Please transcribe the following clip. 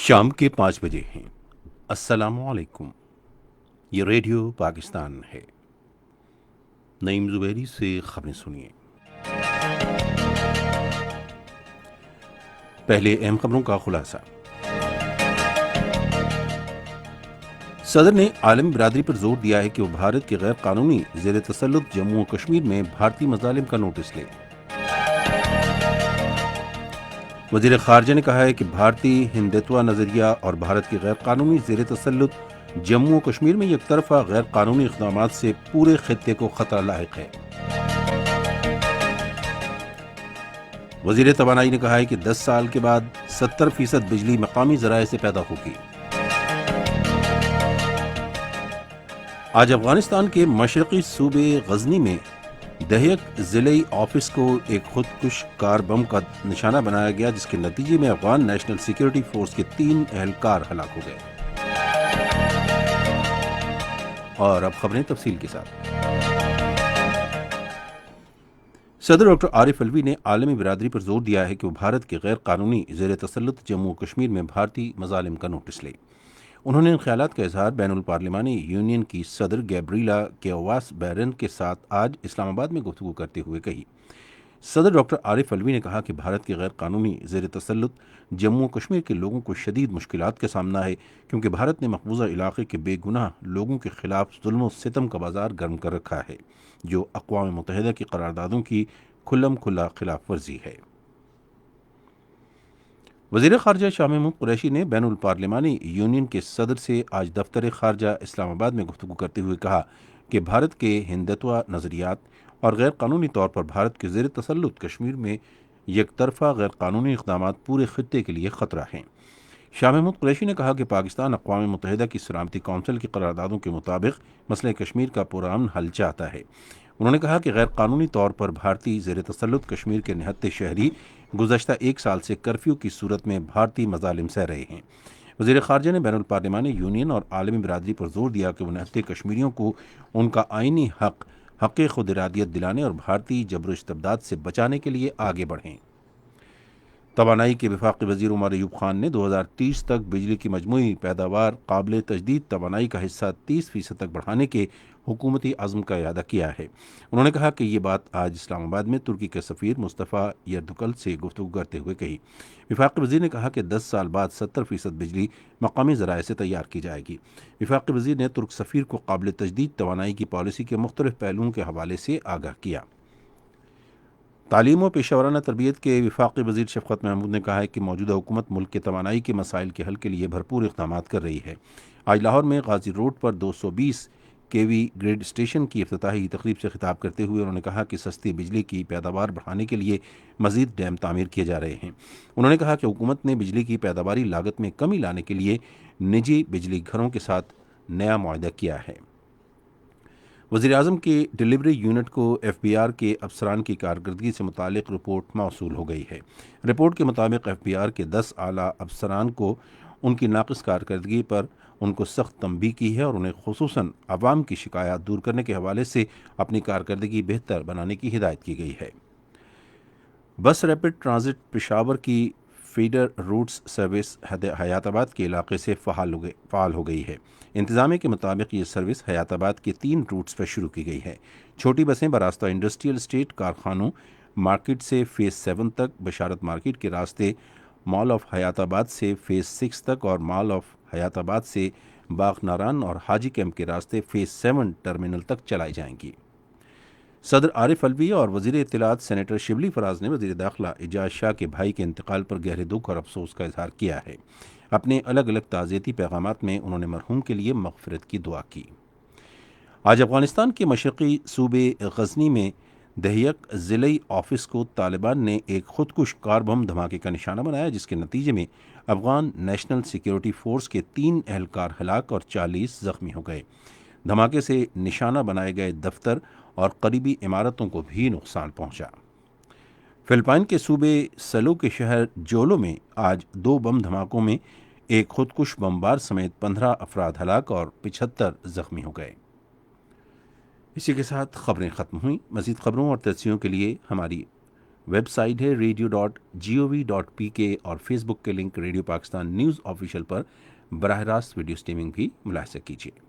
شام کے 5 بجے ہیں۔ السلام علیکم، یہ ریڈیو پاکستان ہے۔ نعیم زبیری سے خبریں سنیے۔ پہلے اہم خبروں کا خلاصہ۔ صدر نے عالمی برادری پر زور دیا ہے کہ وہ بھارت کے غیر قانونی زیر تسلط جموں و کشمیر میں بھارتی مظالم کا نوٹس لے۔ وزیر خارجہ نے کہا ہے کہ بھارتی ہندتوا نظریہ اور بھارت کے غیر قانونی زیر تسلط جموں و کشمیر میں یک طرفہ غیر قانونی اقدامات سے پورے خطے کو خطرہ لاحق ہے۔ وزیر توانائی نے کہا ہے کہ 10 سال کے بعد 70% بجلی مقامی ذرائع سے پیدا ہوگی۔ آج افغانستان کے مشرقی صوبے غزنی میں دہیک ضلعی آفس کو ایک خودکش کار بم کا نشانہ بنایا گیا، جس کے نتیجے میں افغان نیشنل سیکیورٹی فورس کے 3 اہلکار ہلاک ہو گئے۔ اور اب خبریں تفصیل کے ساتھ۔ صدر ڈاکٹر عارف الوی نے عالمی برادری پر زور دیا ہے کہ وہ بھارت کے غیر قانونی زیر تسلط جموں و کشمیر میں بھارتی مظالم کا نوٹس لے۔ انہوں نے ان خیالات کا اظہار بین الپارلیمانی یونین کی صدر گیبریلا کیواس بیرن کے ساتھ آج اسلام آباد میں گفتگو کرتے ہوئے کہی۔ صدر ڈاکٹر عارف الوی نے کہا کہ بھارت کے غیر قانونی زیر تسلط جموں و کشمیر کے لوگوں کو شدید مشکلات کا سامنا ہے، کیونکہ بھارت نے مقبوضہ علاقے کے بے گناہ لوگوں کے خلاف ظلم و ستم کا بازار گرم کر رکھا ہے، جو اقوام متحدہ کی قراردادوں کی کھلم کھلا خلاف ورزی ہے۔ وزیر خارجہ شاہ محمود قریشی نے بین الپارلیمانی یونین کے صدر سے آج دفتر خارجہ اسلام آباد میں گفتگو کرتے ہوئے کہا کہ بھارت کے ہندتوا نظریات اور غیر قانونی طور پر بھارت کے زیر تسلط کشمیر میں یک طرفہ غیر قانونی اقدامات پورے خطے کے لیے خطرہ ہیں۔ شاہ محمود قریشی نے کہا کہ پاکستان اقوام متحدہ کی سلامتی کونسل کی قراردادوں کے مطابق مسئلہ کشمیر کا پرامن حل چاہتا ہے۔ انہوں نے کہا کہ غیر قانونی طور پر بھارتی زیر تسلط کشمیر کے نہتے شہری گزشتہ 1 سال سے کرفیو کی صورت میں بھارتی مظالم سہ رہے ہیں۔ وزیر خارجہ نے بین الپارلیمانی یونین اور عالمی برادری پر زور دیا کہ وہ نہتے کشمیریوں کو ان کا آئینی حق خود ارادیت دلانے اور بھارتی جبر و استبداد سے بچانے کے لیے آگے بڑھیں۔ توانائی کے وفاقی وزیر عمر ایوب خان نے 2030 تک بجلی کی مجموعی پیداوار قابل تجدید توانائی کا حصہ 30% تک بڑھانے کے حکومتی عزم کا اعادہ کیا ہے۔ انہوں نے کہا کہ یہ بات آج اسلام آباد میں ترکی کے سفیر مصطفیٰ یردکل سے گفتگو کرتے ہوئے کہی۔ وفاقی وزیر نے کہا کہ 10 سال بعد 70% بجلی مقامی ذرائع سے تیار کی جائے گی۔ وفاقی وزیر نے ترک سفیر کو قابل تجدید توانائی کی پالیسی کے مختلف پہلوؤں کے حوالے سے آگاہ کیا۔ تعلیم و پیشہ ورانہ تربیت کے وفاقی وزیر شفقت محمود نے کہا ہے کہ موجودہ حکومت ملک کے توانائی کے مسائل کے حل کے لیے بھرپور اقدامات کر رہی ہے۔ آج لاہور میں غازی روڈ پر 220 KV گریڈ اسٹیشن کی افتتاحی تقریب سے خطاب کرتے ہوئے انہوں نے کہا کہ سستی بجلی کی پیداوار بڑھانے کے لیے مزید ڈیم تعمیر کیے جا رہے ہیں۔ انہوں نے کہا کہ حکومت نے بجلی کی پیداواری لاگت میں کمی لانے کے لیے نجی بجلی گھروں کے ساتھ نیا معاہدہ کیا ہے۔ وزیر اعظم کے ڈلیوری یونٹ کو FBR کے افسران کی کارکردگی سے متعلق رپورٹ موصول ہو گئی ہے۔ رپورٹ کے مطابق FBR کے 10 اعلیٰ افسران کو ان کی ناقص کارکردگی پر ان کو سخت تنبیہ کی ہے اور انہیں خصوصاً عوام کی شکایات دور کرنے کے حوالے سے اپنی کارکردگی بہتر بنانے کی ہدایت کی گئی ہے۔ بس ریپڈ ٹرانزٹ پشاور کی فیڈر روٹس سروس حیات آباد کے علاقے سے فعال ہو گئی ہے۔ انتظامیہ کے مطابق یہ سروس حیات آباد کے 3 روٹس پر شروع کی گئی ہے۔ چھوٹی بسیں براستہ انڈسٹریل اسٹیٹ، کارخانوں، مارکیٹ سے فیز 7 تک، بشارت مارکیٹ کے راستے مال آف حیات آباد سے فیز 6 تک اور مال آف حیات آباد سے باغ ناران اور حاجی کیمپ کے راستے فیز 7 ٹرمینل تک چلائی جائیں گی۔ صدر عارف الوی اور وزیر اطلاعات سینیٹر شبلی فراز نے وزیر داخلہ اعجاز شاہ کے بھائی کے انتقال پر گہرے دکھ اور افسوس کا اظہار کیا ہے۔ اپنے الگ الگ تعزیتی پیغامات میں انہوں نے مرحوم کے لیے مغفرت کی دعا کی۔ آج افغانستان کے مشرقی صوبے غزنی میں دہیک ضلعی آفس کو طالبان نے ایک خودکش کار بم دھماکے کا نشانہ بنایا، جس کے نتیجے میں افغان نیشنل سیکیورٹی فورس کے 3 اہلکار ہلاک اور 40 زخمی ہو گئے۔ دھماکے سے نشانہ بنائے گئے دفتر اور قریبی عمارتوں کو بھی نقصان پہنچا۔ فلپائن کے صوبے سلو کے شہر جولو میں آج 2 بم دھماکوں میں ایک خودکش بمبار سمیت 15 افراد ہلاک اور 75 زخمی ہو گئے۔ اسی کے ساتھ خبریں ختم ہوئیں۔ مزید خبروں اور تجزیوں کے لیے ہماری ویب سائٹ ہے radio.gov.pk اور فیس بک کے link radio Pakistan news official پر براہ راست ویڈیو سٹریمنگ بھی ملاحظہ کیجیے۔